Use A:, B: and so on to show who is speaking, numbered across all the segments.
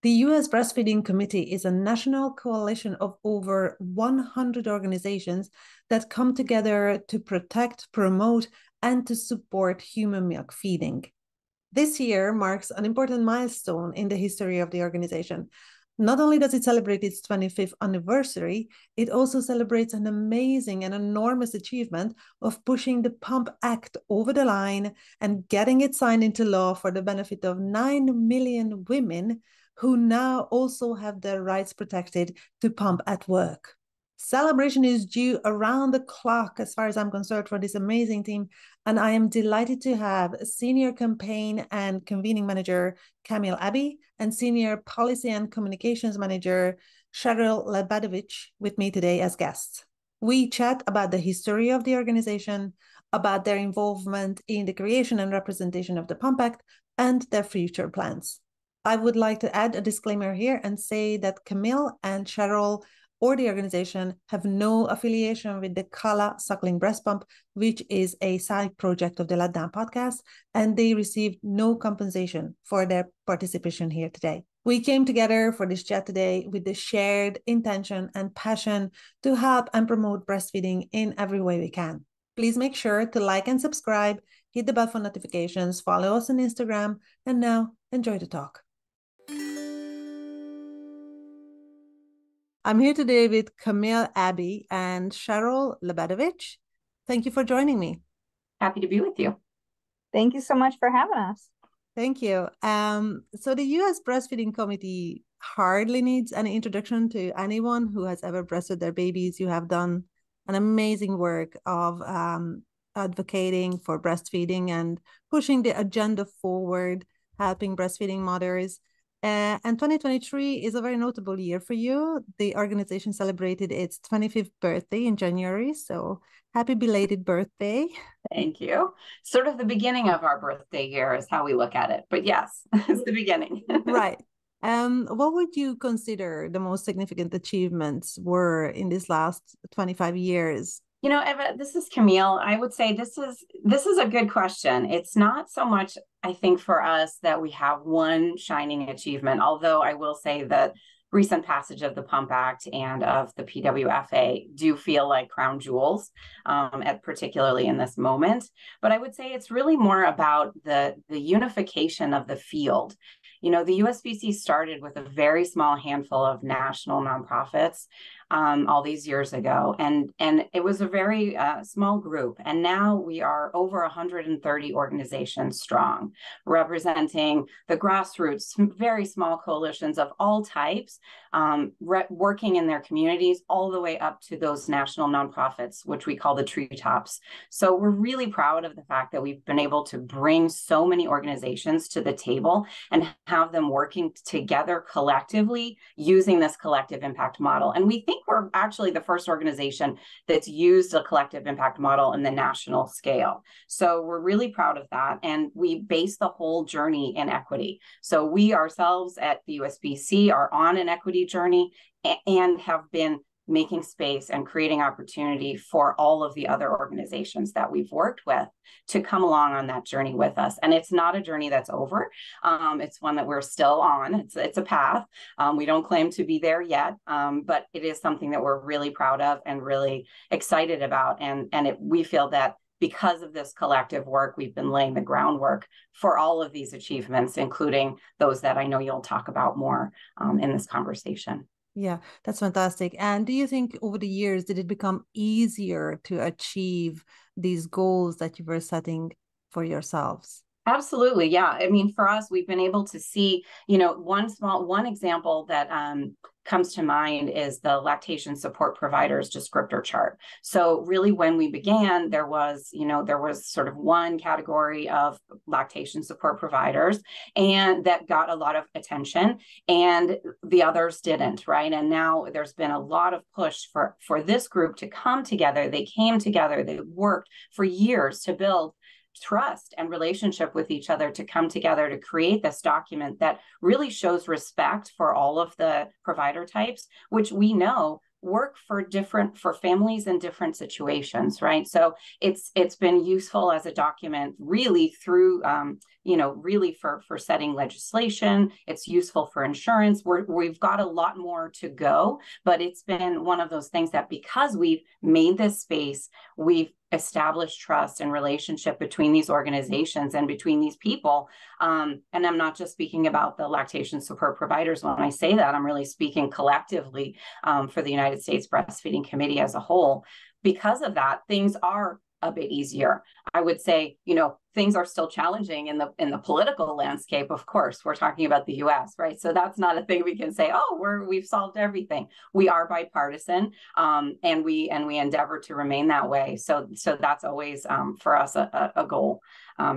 A: The U.S Breastfeeding Committee is a national coalition of over 100 organizations that come together to protect, promote, and to support human milk feeding. This year marks an important milestone in the history of the organization. Not only does it celebrate its 25th anniversary, it also celebrates an amazing and enormous achievement of pushing the Pump Act over the line and getting it signed into law for the benefit of 9 million women who now also have their rights protected to pump at work. Celebration is due around the clock, as far as I'm concerned, for this amazing team. And I am delighted to have Senior Campaign and Convening Manager Camille Abbe and Senior Policy and Communications Manager Cheryl Lebedevitch with me today as guests. We chat about the history of the organization, about their involvement in the creation and representation of the Pump Act, and their future plans. I would like to add a disclaimer here and say that Camille and Cheryl or the organization have no affiliation with the Kala Suckling Breast Pump, which is a side project of the Let Down podcast, and they received no compensation for their participation here today. We came together for this chat today with the shared intention and passion to help and promote breastfeeding in every way we can. Please make sure to like and subscribe, hit the bell for notifications, follow us on Instagram, and now enjoy the talk. I'm here today with Camille Abbe and Cheryl Lebedevitch. Thank you for joining me.
B: Happy to be with you.
C: Thank you so much for having us.
A: Thank you. So the U.S. Breastfeeding Committee hardly needs any introduction to anyone who has ever breastfed their babies. You have done an amazing work of advocating for breastfeeding and pushing the agenda forward, helping breastfeeding mothers. And 2023 is a very notable year for you. The organization celebrated its 25th birthday in January, so happy belated birthday.
B: Thank you. Sort of the beginning of our birthday year is how we look at it, but yes, it's the beginning.
A: Right. What would you consider the most significant achievements were in these last 25 years?
B: You know, Eva, this is Camille. I would say this is a good question. It's not so much, I think, for us that we have one shining achievement, although I will say that recent passage of the Pump Act and of the PWFA do feel like crown jewels, particularly in this moment. But I would say it's really more about the unification of the field. You know, the USBC started with a very small handful of national nonprofits all these years ago, and it was a very small group. And now we are over 130 organizations strong, representing the grassroots, very small coalitions of all types, working in their communities, all the way up to those national nonprofits, which we call the treetops. So we're really proud of the fact that we've been able to bring so many organizations to the table and have them working together collectively using this collective impact model. And we think we're actually the first organization that's used a collective impact model in the national scale. So we're really proud of that. And we base the whole journey in equity. So we ourselves at the USBC are on an equity journey and have been making space and creating opportunity for all of the other organizations that we've worked with to come along on that journey with us. And it's not a journey that's over. It's one that we're still on. It's a path. We don't claim to be there yet, but it is something that we're really proud of and really excited about. And we feel that because of this collective work, we've been laying the groundwork for all of these achievements, including those that I know you'll talk about more in this conversation.
A: Yeah, that's fantastic. And do you think over the years, did it become easier to achieve these goals that you were setting for yourselves?
B: Absolutely. Yeah. I mean, for us, we've been able to see, you know, one example that comes to mind is the lactation support providers descriptor chart. So really when we began, there was sort of one category of lactation support providers and that got a lot of attention and the others didn't, right? And now there's been a lot of push for this group to come together. They came together, they worked for years to build trust and relationship with each other to come together to create this document that really shows respect for all of the provider types, which we know work for families in different situations, right? So it's been useful as a document really through, really for setting legislation. It's useful for insurance. We've got a lot more to go, but it's been one of those things that because we've made this space, we've established trust and relationship between these organizations and between these people. And I'm not just speaking about the lactation support providers. When I say that, I'm really speaking collectively for the United States Breastfeeding Committee as a whole. Because of that, things are a bit easier. I would say, things are still challenging in the political landscape. Of course, we're talking about the U.S., right? So that's not a thing we can say, oh, we've solved everything. We are bipartisan, and we endeavor to remain that way. So that's always for us a goal.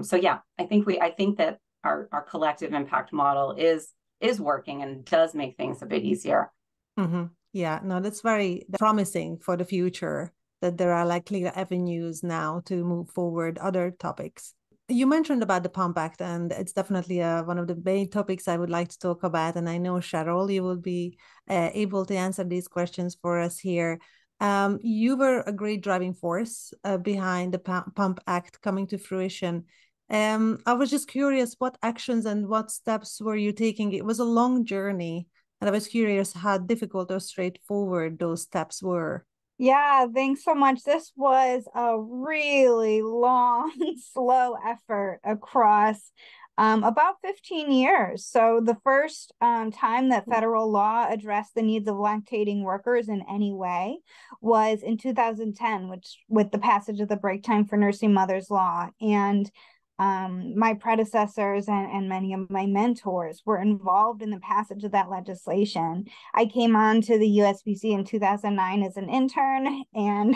B: So yeah, I think that our collective impact model is working and does make things a bit easier.
A: Mm-hmm. Yeah, no, that's very promising for the future, that there are like clear avenues now to move forward other topics. You mentioned about the Pump Act, and it's definitely one of the main topics I would like to talk about. And I know, Cheryl, you will be able to answer these questions for us here. You were a great driving force behind the Pump Act coming to fruition. I was just curious, what actions and what steps were you taking? It was a long journey, and I was curious how difficult or straightforward those steps were.
C: Yeah, thanks so much. This was a really long, slow effort across about 15 years. So the first time that federal law addressed the needs of lactating workers in any way was in 2010, which with the passage of the Break Time for Nursing Mothers law. And my predecessors and many of my mentors were involved in the passage of that legislation. I came on to the USBC in 2009 as an intern and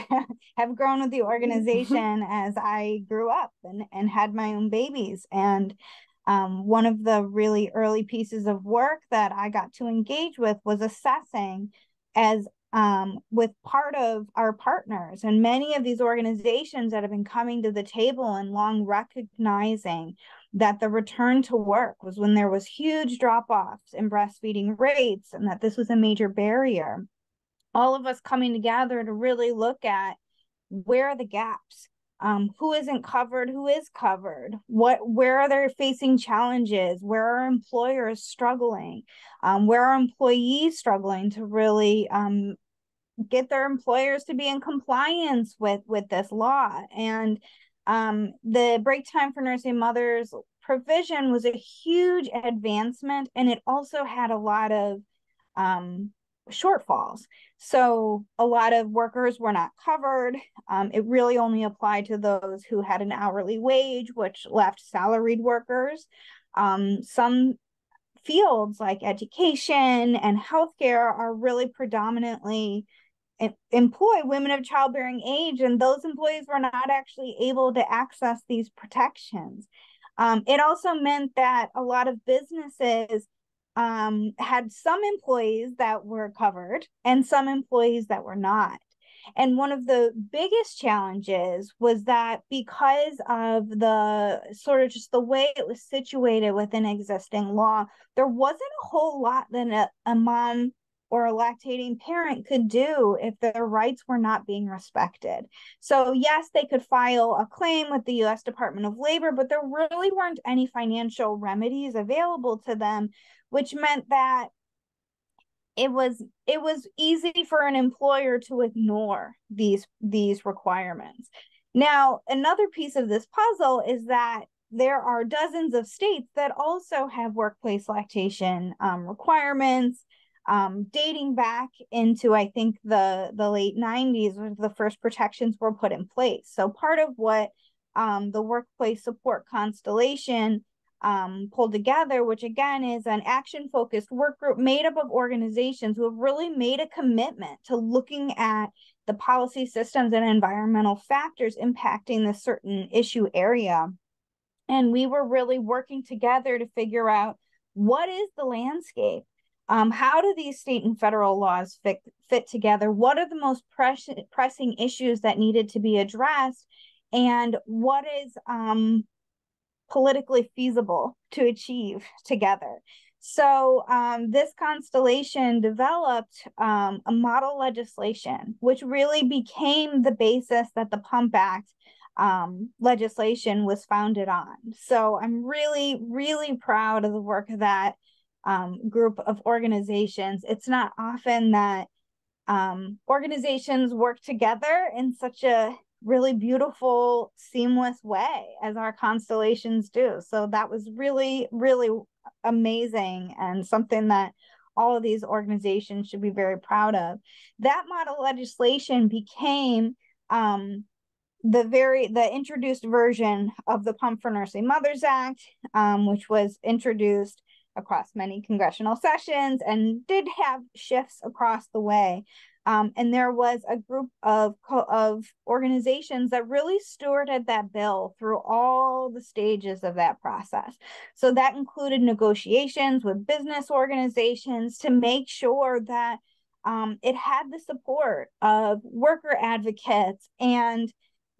C: have grown with the organization as I grew up and had my own babies. And one of the really early pieces of work that I got to engage with was assessing as with part of our partners and many of these organizations that have been coming to the table and long recognizing that the return to work was when there was huge drop-offs in breastfeeding rates and that this was a major barrier. All of us coming together to really look at where are the gaps, who isn't covered, who is covered, where are they facing challenges, where are employers struggling, where are employees struggling to really get their employers to be in compliance with this law. And the Break Time for Nursing Mothers provision was a huge advancement, and it also had a lot of shortfalls. So a lot of workers were not covered. It really only applied to those who had an hourly wage, which left salaried workers. Some fields like education and healthcare are really predominantly employ women of childbearing age, and those employees were not actually able to access these protections. It also meant that a lot of businesses had some employees that were covered and some employees that were not. And one of the biggest challenges was that because of the sort of just the way it was situated within existing law, there wasn't a whole lot that a mom or a lactating parent could do if their rights were not being respected. So yes, they could file a claim with the U.S. Department of Labor, but there really weren't any financial remedies available to them, which meant that it was easy for an employer to ignore these requirements. Now, another piece of this puzzle is that there are dozens of states that also have workplace lactation requirements, dating back into, I think, the late 90s, when the first protections were put in place. So part of what the Workplace Support Constellation pulled together, which again is an action-focused work group made up of organizations who have really made a commitment to looking at the policy systems and environmental factors impacting this certain issue area. And we were really working together to figure out what is the landscape. How do these state and federal laws fit together? What are the most pressing issues that needed to be addressed? And what is politically feasible to achieve together? So this constellation developed a model legislation, which really became the basis that the Pump Act legislation was founded on. So I'm really, really proud of the work of that group of organizations. It's not often that organizations work together in such a really beautiful, seamless way as our constellations do. So that was really, really amazing, and something that all of these organizations should be very proud of. That model legislation became the introduced version of the Pump for Nursing Mothers Act, which was introduced across many congressional sessions and did have shifts across the way. And there was a group of organizations that really stewarded that bill through all the stages of that process. So that included negotiations with business organizations to make sure that it had the support of worker advocates and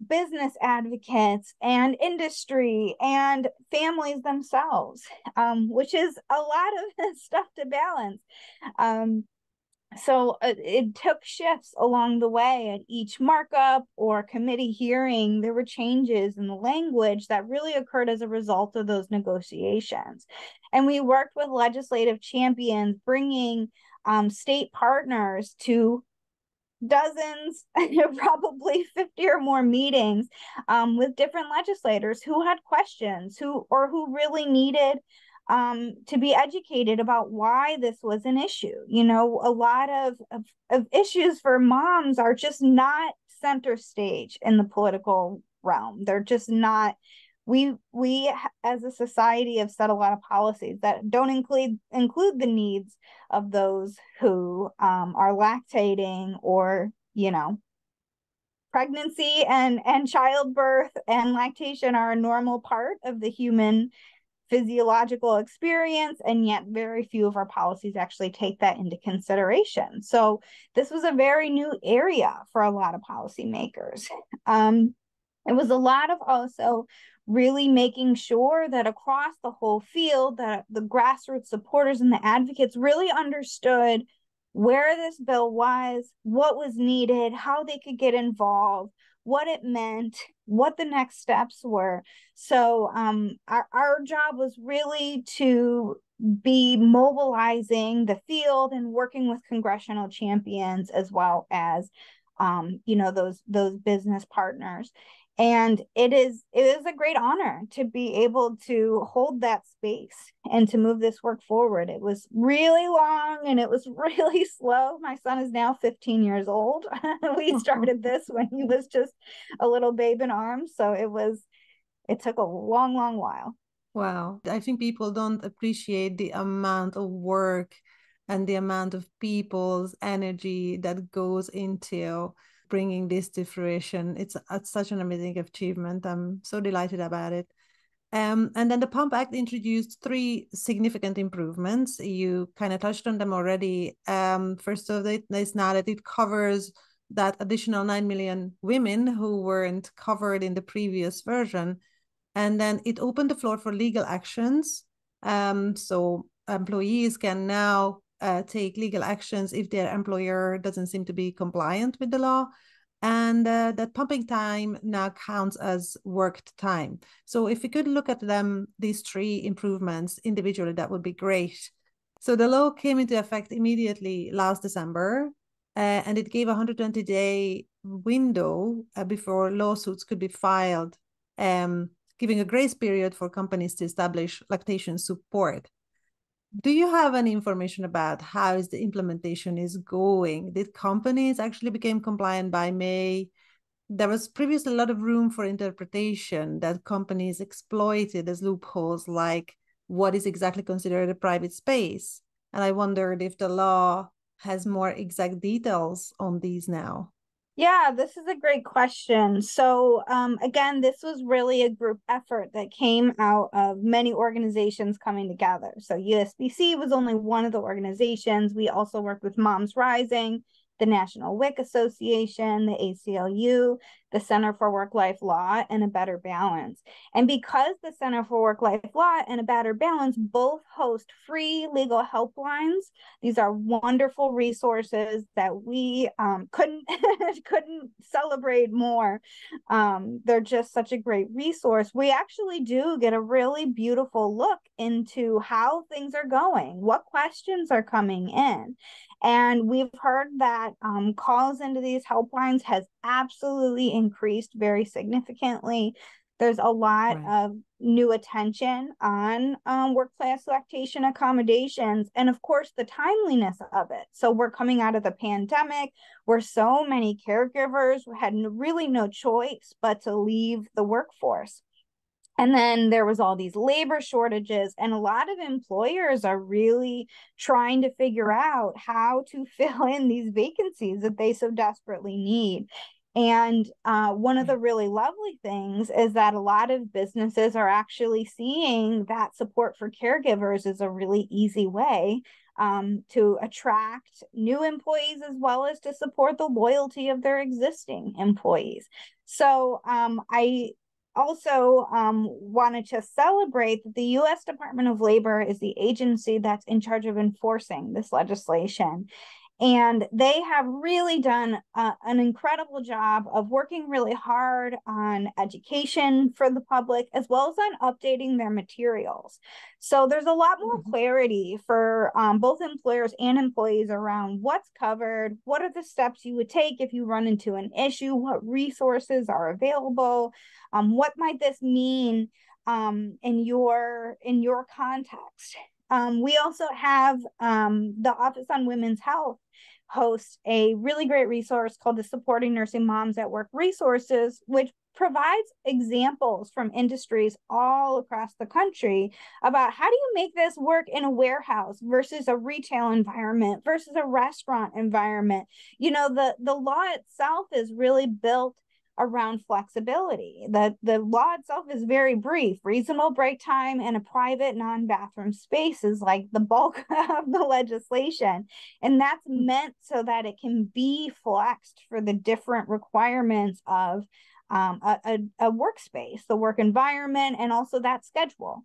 C: business advocates and industry and families themselves, which is a lot of stuff to balance. So it took shifts along the way. At each markup or committee hearing, there were changes in the language that really occurred as a result of those negotiations. And we worked with legislative champions, bringing state partners to dozens, probably 50 or more meetings with different legislators who had questions, who really needed to be educated about why this was an issue. You know, a lot of issues for moms are just not center stage in the political realm. They're just not. We as a society have set a lot of policies that don't include the needs of those who are lactating, or, you know, pregnancy and childbirth and lactation are a normal part of the human physiological experience, and yet very few of our policies actually take that into consideration. So this was a very new area for a lot of policymakers. It was a lot of also really making sure that across the whole field, that the grassroots supporters and the advocates really understood where this bill was, what was needed, how they could get involved, what it meant, what the next steps were. So our job was really to be mobilizing the field and working with congressional champions, as well as you know, those business partners. And it is a great honor to be able to hold that space and to move this work forward. It was really long and it was really slow. My son is now 15 years old. We started this when he was just a little babe in arms. So it took a long, long while.
A: Wow. I think people don't appreciate the amount of work and the amount of people's energy that goes into bringing this to fruition. It's such an amazing achievement. I'm so delighted about it. And then the Pump Act introduced 3 significant improvements. You kind of touched on them already. First of it is now that it covers that additional 9 million women who weren't covered in the previous version. And then it opened the floor for legal actions. So employees can now take legal actions if their employer doesn't seem to be compliant with the law. And that pumping time now counts as worked time. So if we could look at them, these 3 improvements individually, that would be great. So the law came into effect immediately last December, and it gave a 120-day window before lawsuits could be filed, giving a grace period for companies to establish lactation support. Do you have any information about how the implementation is going? Did companies actually become compliant by May? There was previously a lot of room for interpretation that companies exploited as loopholes, like what is exactly considered a private space. And I wondered if the law has more exact details on these now.
C: Yeah, this is a great question. So again, this was really a group effort that came out of many organizations coming together. So USBC was only one of the organizations. We also worked with Moms Rising, the National WIC Association, the ACLU, the Center for Work-Life Law and a Better Balance. And because the Center for Work-Life Law and a Better Balance both host free legal helplines, these are wonderful resources that we couldn't celebrate more. They're just such a great resource. We actually do get a really beautiful look into how things are going, what questions are coming in. And we've heard that calls into these helplines has absolutely increased very significantly. There's a lot of new attention on workplace lactation accommodations, and of course the timeliness of it. So we're coming out of the pandemic where so many caregivers had really no choice but to leave the workforce. And then there was all these labor shortages, and a lot of employers are really trying to figure out how to fill in these vacancies that they so desperately need. And one of the really lovely things is that a lot of businesses are actually seeing that support for caregivers is a really easy way to attract new employees, as well as to support the loyalty of their existing employees. So I also wanted to celebrate that the U.S. Department of Labor is the agency that's in charge of enforcing this legislation. And they have really done an incredible job of working really hard on education for the public, as well as on updating their materials. So there's a lot more clarity for both employers and employees around what's covered, what are the steps you would take if you run into an issue, what resources are available, what might this mean in your context. We also have the Office on Women's Health hosts a really great resource called the Supporting Nursing Moms at Work Resources, which provides examples from industries all across the country about how do you make this work in a warehouse versus a retail environment versus a restaurant environment. You know, the law itself is really built around flexibility. The law itself is very brief. Reasonable break time and a private non-bathroom space is like the bulk of the legislation. And that's meant so that it can be flexed for the different requirements of a workspace, the work environment, and also that schedule.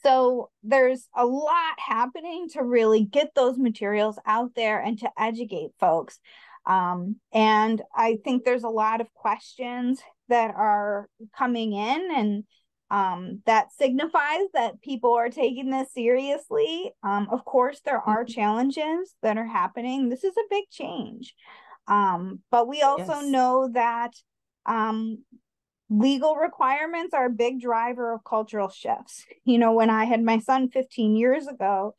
C: So there's a lot happening to really get those materials out there and to educate folks. And I think there's a lot of questions that are coming in, and that signifies that people are taking this seriously. Of course, there are challenges that are happening. This is a big change. But we also know that legal requirements are a big driver of cultural shifts. You know, when I had my son 15 years ago,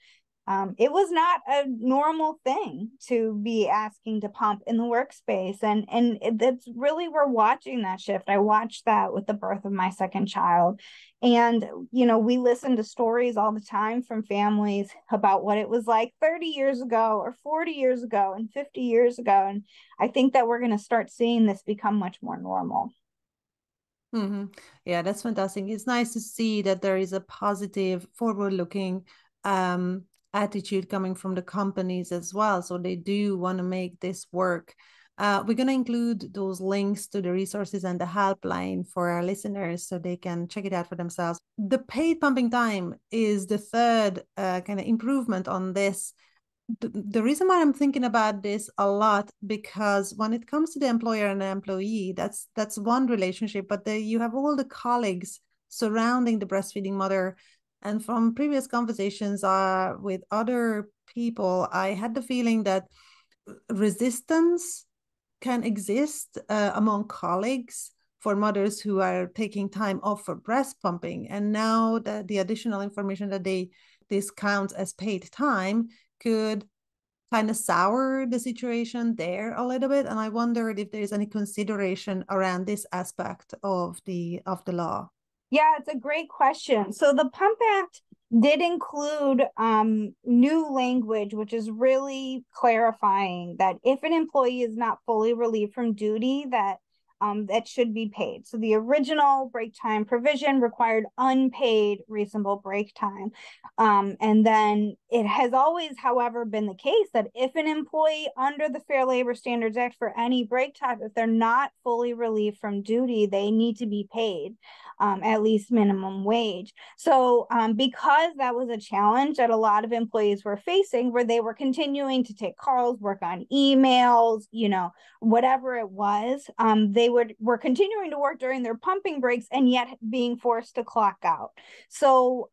C: it was not a normal thing to be asking to pump in the workspace. And it's really, we're watching that shift. I watched that with the birth of my second child. And, you know, we listen to stories all the time from families about what it was like 30 years ago or 40 years ago and 50 years ago. And I think that we're going to start seeing this become much more normal.
A: Yeah, that's fantastic. It's nice to see that there is a positive, forward-looking attitude coming from the companies as well. So they do want to make this work. We're going to include those links to the resources and the helpline for our listeners so they can check it out for themselves. The paid pumping time is the third kind of improvement on this. The reason why I'm thinking about this a lot, because when it comes to the employer and the employee, that's one relationship, but you have all the colleagues surrounding the breastfeeding mother. And from previous conversations with other people, I had the feeling that resistance can exist among colleagues for mothers who are taking time off for breast pumping. And now the additional information that this counts as paid time could kind of sour the situation there a little bit. And I wondered if there's any consideration around this aspect of the law.
C: Yeah, it's a great question. So the Pump Act did include new language, which is really clarifying that if an employee is not fully relieved from duty, that that should be paid. So the original break time provision required unpaid reasonable break time. And then it has always, however, been the case that if an employee under the Fair Labor Standards Act for any break time, if they're not fully relieved from duty, they need to be paid at least minimum wage. So because that was a challenge that a lot of employees were facing, where they were continuing to take calls, work on emails, whatever it was, they were continuing to work during their pumping breaks and yet being forced to clock out. So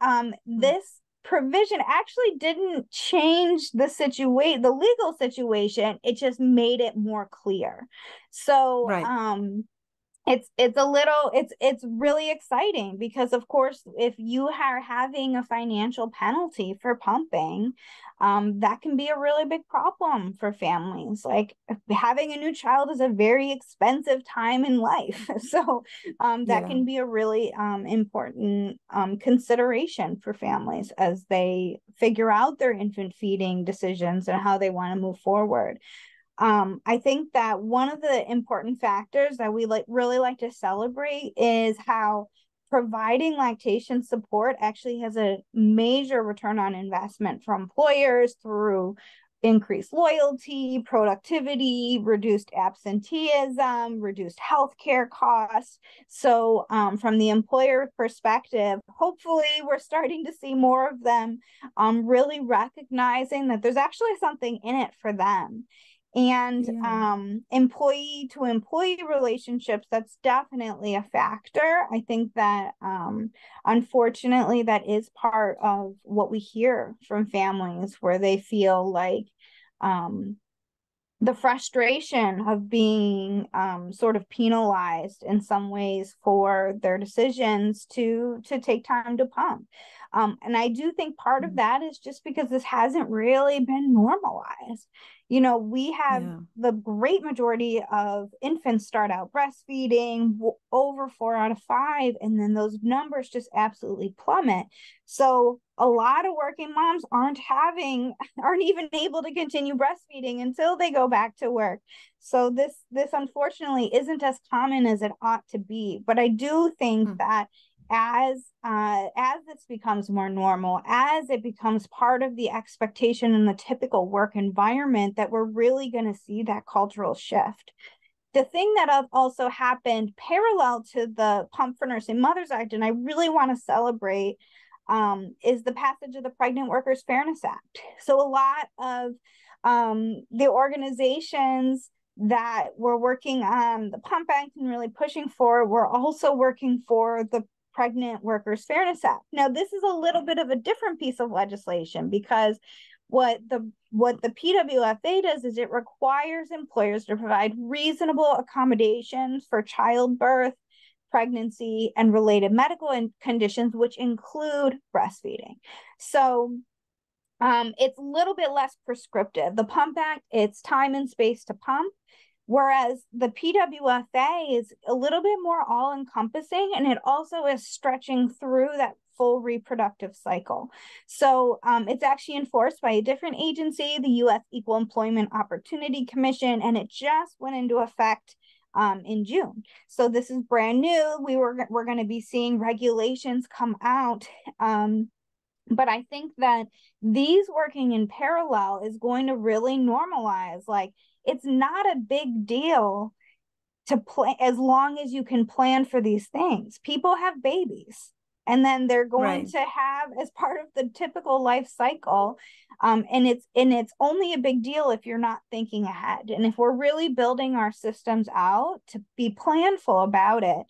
C: this provision actually didn't change the legal situation. It just made it more clear. So it's really exciting because, of course, if you are having a financial penalty for pumping, that can be a really big problem for families. Like, having a new child is a very expensive time in life. So that can be a really important consideration for families as they figure out their infant feeding decisions and how they want to move forward. I think that one of the important factors that we really like to celebrate is how providing lactation support actually has a major return on investment for employers through increased loyalty, productivity, reduced absenteeism, reduced healthcare costs. So from the employer perspective, hopefully we're starting to see more of them really recognizing that there's actually something in it for them. And employee to employee relationships, that's definitely a factor. I think that unfortunately that is part of what we hear from families, where they feel like the frustration of being sort of penalized in some ways for their decisions to take time to pump. And I do think part of that is just because this hasn't really been normalized. We have the great majority of infants start out breastfeeding over 4 out of 5, and then those numbers just absolutely plummet. So a lot of working moms aren't even able to continue breastfeeding until they go back to work. So this unfortunately isn't as common as it ought to be. But I do think that as this becomes more normal, as it becomes part of the expectation in the typical work environment, that we're really going to see that cultural shift. The thing that also happened parallel to the Pump for Nursing Mothers Act, and I really want to celebrate, is the passage of the Pregnant Workers Fairness Act. So a lot of the organizations that were working on the Pump Act and really pushing for it were also working for the Pregnant Workers Fairness Act. Now, this is a little bit of a different piece of legislation, because what the PWFA does is it requires employers to provide reasonable accommodations for childbirth, pregnancy, and related medical conditions, which include breastfeeding. So it's a little bit less prescriptive. The Pump Act, it's time and space to pump, whereas the PWFA is a little bit more all-encompassing, and it also is stretching through that full reproductive cycle. So it's actually enforced by a different agency, the U.S. Equal Employment Opportunity Commission, and it just went into effect in June. So this is brand new. We're going to be seeing regulations come out. But I think that these working in parallel is going to really normalize, like, it's not a big deal to plan as long as you can plan for these things. People have babies, and then they're going to have as part of the typical life cycle. And it's only a big deal if you're not thinking ahead. And if we're really building our systems out to be planful about it,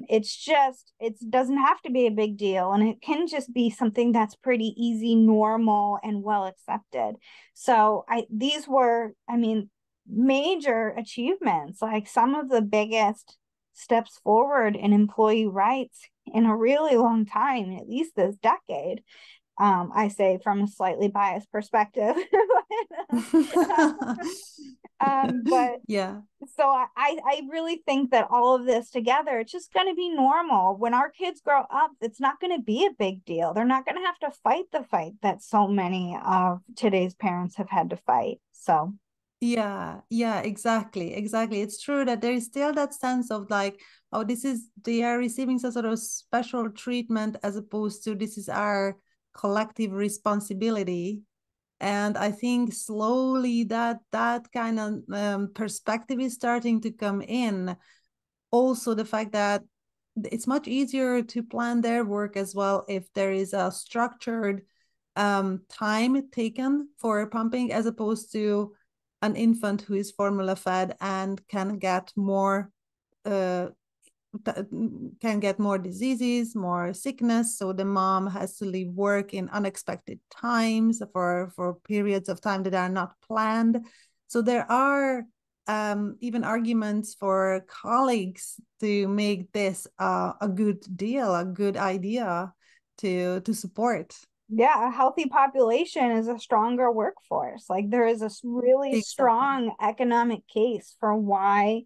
C: it doesn't have to be a big deal, and it can just be something that's pretty easy, normal, and well accepted. So these were, major achievements, like some of the biggest steps forward in employee rights in a really long time, at least this decade. I say from a slightly biased perspective. But yeah. So I really think that all of this together, it's just going to be normal. When our kids grow up, it's not going to be a big deal. They're not going to have to fight the fight that so many of today's parents have had to fight. So
A: Yeah, exactly. It's true that there is still that sense of like, oh, they are receiving some sort of special treatment as opposed to this is our collective responsibility. And I think slowly that kind of perspective is starting to come in. Also, the fact that it's much easier to plan their work as well if there is a structured time taken for pumping, as opposed to an infant who is formula fed and uh, can get more diseases, more sickness. So the mom has to leave work in unexpected times for periods of time that are not planned. So there are even arguments for colleagues to make this a good deal, a good idea to support.
C: Yeah, a healthy population is a stronger workforce. Like there is a really
A: Exactly.
C: strong economic case for why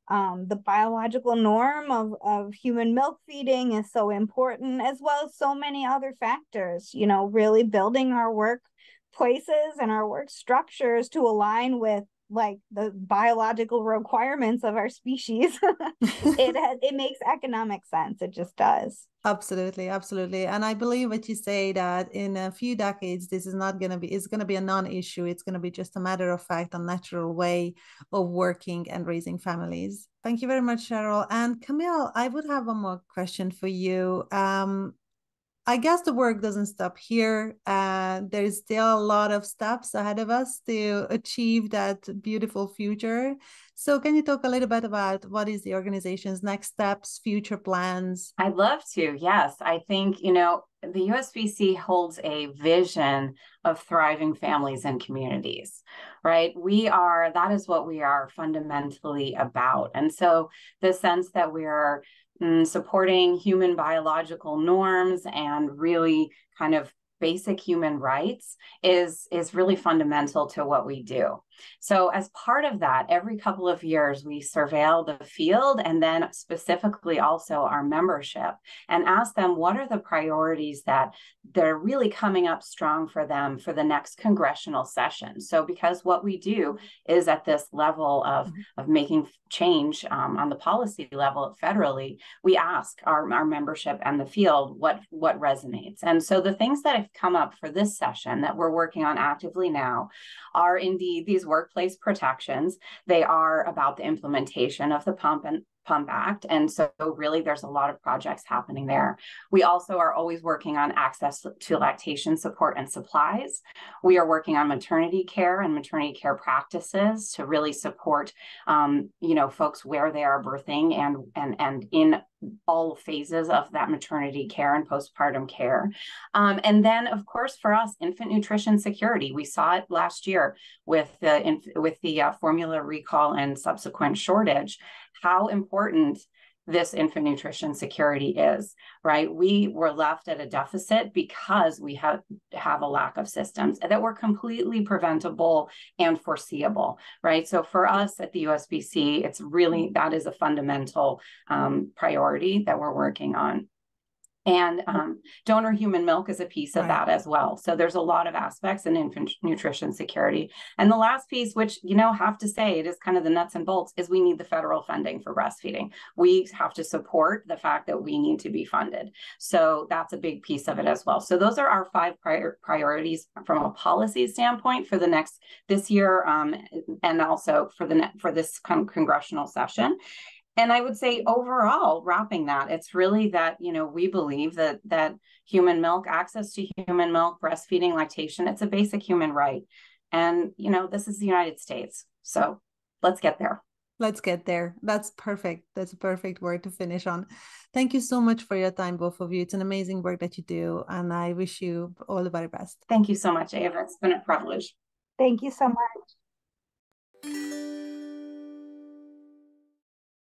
C: the biological norm of human milk feeding is so important, as well as so many other factors, you know, really building our workplaces and our work structures to align with like the biological requirements of our species. It makes economic sense. It just does.
A: Absolutely, absolutely. And I believe what you say that in a few decades, this is not going to be, it's going to be a non-issue. It's going to be just a matter of fact, a natural way of working and raising families. Thank you very much, Cheryl. And Camille, I would have one more question for you. I guess the work doesn't stop here. There's still a lot of steps ahead of us to achieve that beautiful future. So can you talk a little bit about what is the organization's next steps, future plans?
B: I'd love to. Yes. I think, you know, the USBC holds a vision of thriving families and communities, right? That is what we are fundamentally about. And so the sense that we're supporting human biological norms and really kind of basic human rights is really fundamental to what we do. So as part of that, every couple of years, we surveil the field and then specifically also our membership and ask them what are the priorities that they're really coming up strong for them for the next congressional session. So because what we do is at this level of making change on the policy level federally, we ask our membership and the field what resonates. And so the things that have come up for this session that we're working on actively now are indeed these workplace protections. They are about the implementation of the Pump Act. And so really there's a lot of projects happening there. We also are always working on access to lactation support and supplies. We are working on maternity care and maternity care practices to really support folks where they are birthing and in all phases of that maternity care and postpartum care. And then, of course, for us, infant nutrition security. We saw it last year with the formula recall and subsequent shortage, how important this infant nutrition security is, right? We were left at a deficit because we have a lack of systems that were completely preventable and foreseeable, right? So for us at the USBC, it's really, that is a fundamental priority that we're working on. And donor human milk is a piece of that as well. So there's a lot of aspects in infant nutrition security. And the last piece, which, have to say, it is kind of the nuts and bolts, is we need the federal funding for breastfeeding. We have to support the fact that we need to be funded. So that's a big piece of it as well. So those are our 5 priorities from a policy standpoint for this year, and also for this congressional session. And I would say overall, wrapping that, it's really that, we believe that human milk, access to human milk, breastfeeding, lactation, it's a basic human right. And, this is the United States. So let's get there.
A: Let's get there. That's perfect. That's a perfect word to finish on. Thank you so much for your time, both of you. It's an amazing work that you do. And I wish you all the very best.
B: Thank you so much, Ava. It's been a privilege.
C: Thank you so much.